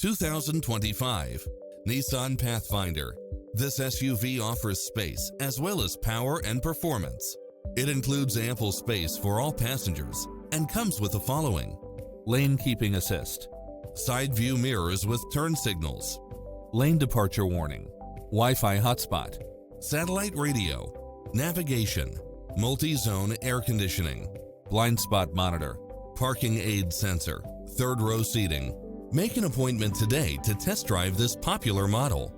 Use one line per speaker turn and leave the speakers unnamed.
2025 Nissan Pathfinder. This SUV offers space as well as power and performance. It includes ample space for all passengers and comes with the following: lane keeping assist, side view mirrors with turn signals, lane departure warning, Wi-Fi hotspot, satellite radio, navigation, multi-zone air conditioning, blind spot monitor, parking aid sensor, third row seating. Make an appointment today to test drive this popular model.